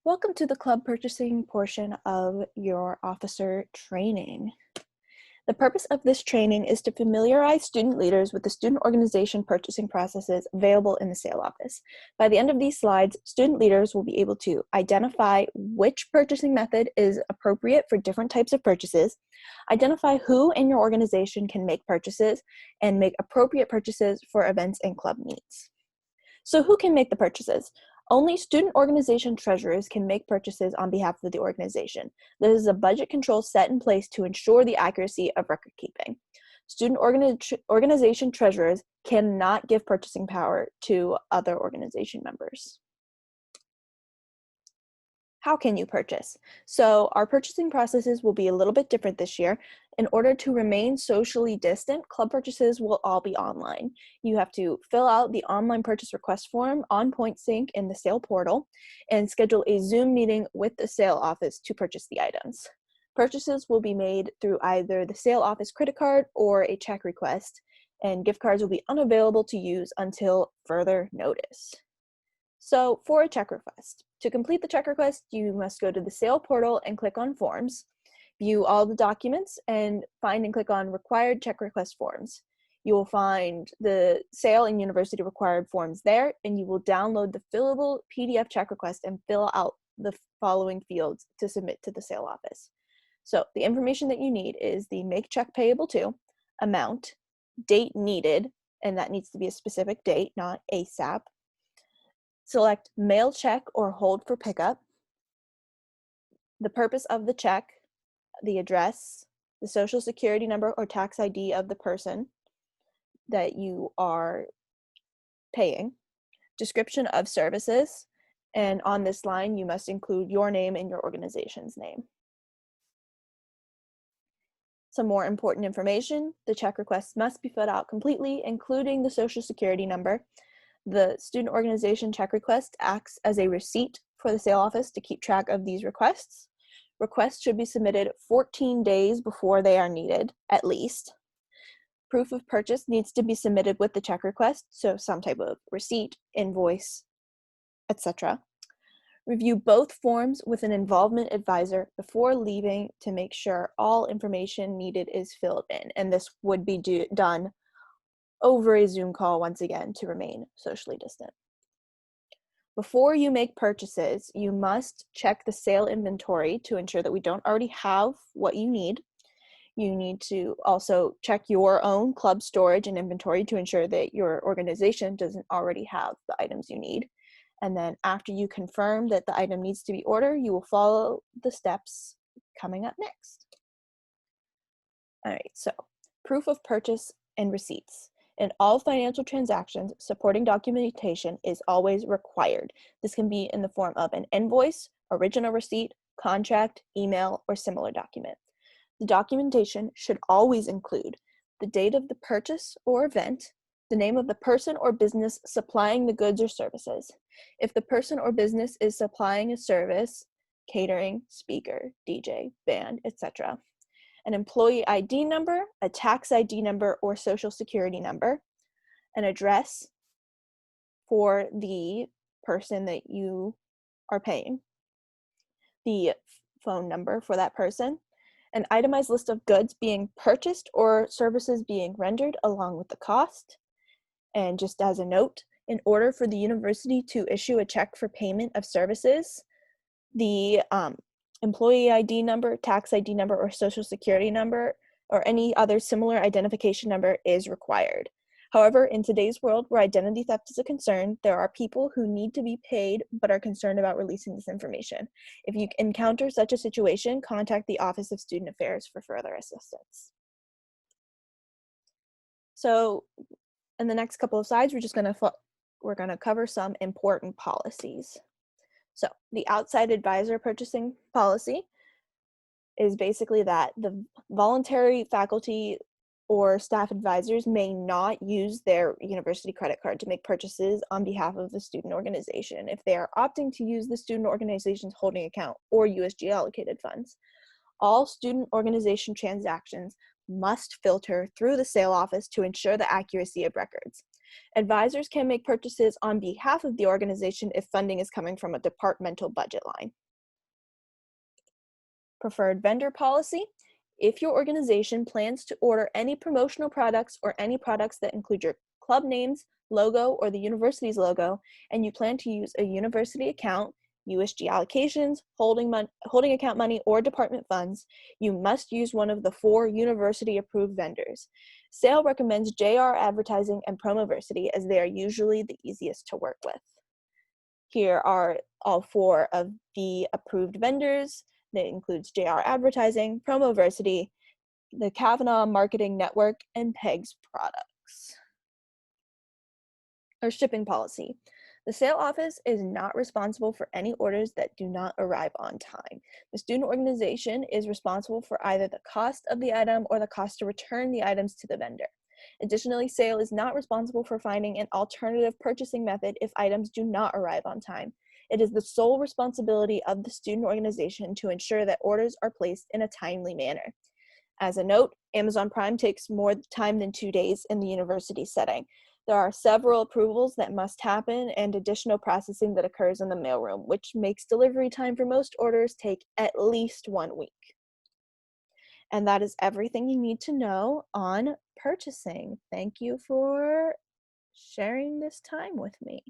Welcome to the club purchasing portion of your officer training. The purpose of this training is to familiarize student leaders with the student organization purchasing processes available in the sale office. By the end of these slides, student leaders will be able to identify which purchasing method is appropriate for different types of purchases, identify who in your organization can make purchases, and make appropriate purchases for events and club needs. So who can make the purchases? Only student organization treasurers can make purchases on behalf of the organization. There is a budget control set in place to ensure the accuracy of record keeping. Student organization treasurers cannot give purchasing power to other organization members. How can you purchase? So our purchasing processes will be a little bit different this year. In order to remain socially distant, club purchases will all be online. You have to fill out the online purchase request form on PointSync in the sale portal and schedule a Zoom meeting with the sale office to purchase the items. Purchases will be made through either the sale office credit card or a check request, and gift cards will be unavailable to use until further notice. So for a check request, to complete the check request, you must go to the sale portal and click on forms, view all the documents, and find and click on required check request forms. You will find the sale and university required forms there, and you will download the fillable PDF check request and fill out the following fields to submit to the sale office. So the information that you need is the make check payable to, amount, date needed, and that needs to be a specific date, not ASAP. Select mail check or hold for pickup, the purpose of the check, the address, the social security number or tax ID of the person that you are paying, description of services, and on this line you must include your name and your organization's name. Some more important information: the check request must be filled out completely, including the social security number. The student organization check request acts as a receipt for the sale office to keep track of these requests. Requests should be submitted 14 days before they are needed, at least. Proof of purchase needs to be submitted with the check request, so some type of receipt, invoice, etc. Review both forms with an involvement advisor before leaving to make sure all information needed is filled in, and this would be done over a Zoom call once again to remain socially distant. Before you make purchases, you must check the sale inventory to ensure that we don't already have what you need. You need to also check your own club storage and inventory to ensure that your organization doesn't already have the items you need. And then after you confirm that the item needs to be ordered, you will follow the steps coming up next. All right, so proof of purchase and receipts. In all financial transactions, supporting documentation is always required. This can be in the form of an invoice, original receipt, contract, email, or similar document. The documentation should always include the date of the purchase or event, the name of the person or business supplying the goods or services. If the person or business is supplying a service, catering, speaker, DJ, band, etc., an employee ID number, a tax ID number or social security number, an address for the person that you are paying, the phone number for that person, an itemized list of goods being purchased or services being rendered along with the cost. And just as a note, in order for the university to issue a check for payment of services, the employee ID number, tax ID number, or social security number, or any other similar identification number is required. However, in today's world where identity theft is a concern, there are people who need to be paid but are concerned about releasing this information. If you encounter such a situation, contact the Office of Student Affairs for further assistance. So in the next couple of slides, we're going to cover some important policies. So the outside advisor purchasing policy is basically that the voluntary faculty or staff advisors may not use their university credit card to make purchases on behalf of the student organization if they are opting to use the student organization's holding account or USG allocated funds. All student organization transactions must filter through the sale office to ensure the accuracy of records. Advisors can make purchases on behalf of the organization if funding is coming from a departmental budget line. Preferred vendor policy. If your organization plans to order any promotional products or any products that include your club name's logo or the university's logo, and you plan to use a university account, USG allocations, holding account money, or department funds, you must use one of the 4 university-approved vendors. SAIL recommends JR Advertising and Promoversity as they are usually the easiest to work with. Here are all 4 of the approved vendors. That includes JR Advertising, Promoversity, the Kavanaugh Marketing Network, and PEGS Products. Or shipping policy. The SAIL office is not responsible for any orders that do not arrive on time. The student organization is responsible for either the cost of the item or the cost to return the items to the vendor. Additionally, SAIL is not responsible for finding an alternative purchasing method if items do not arrive on time. It is the sole responsibility of the student organization to ensure that orders are placed in a timely manner. As a note, Amazon Prime takes more time than 2 days in the university setting. There are several approvals that must happen and additional processing that occurs in the mailroom, which makes delivery time for most orders take at least 1 week. And that is everything you need to know on purchasing. Thank you for sharing this time with me.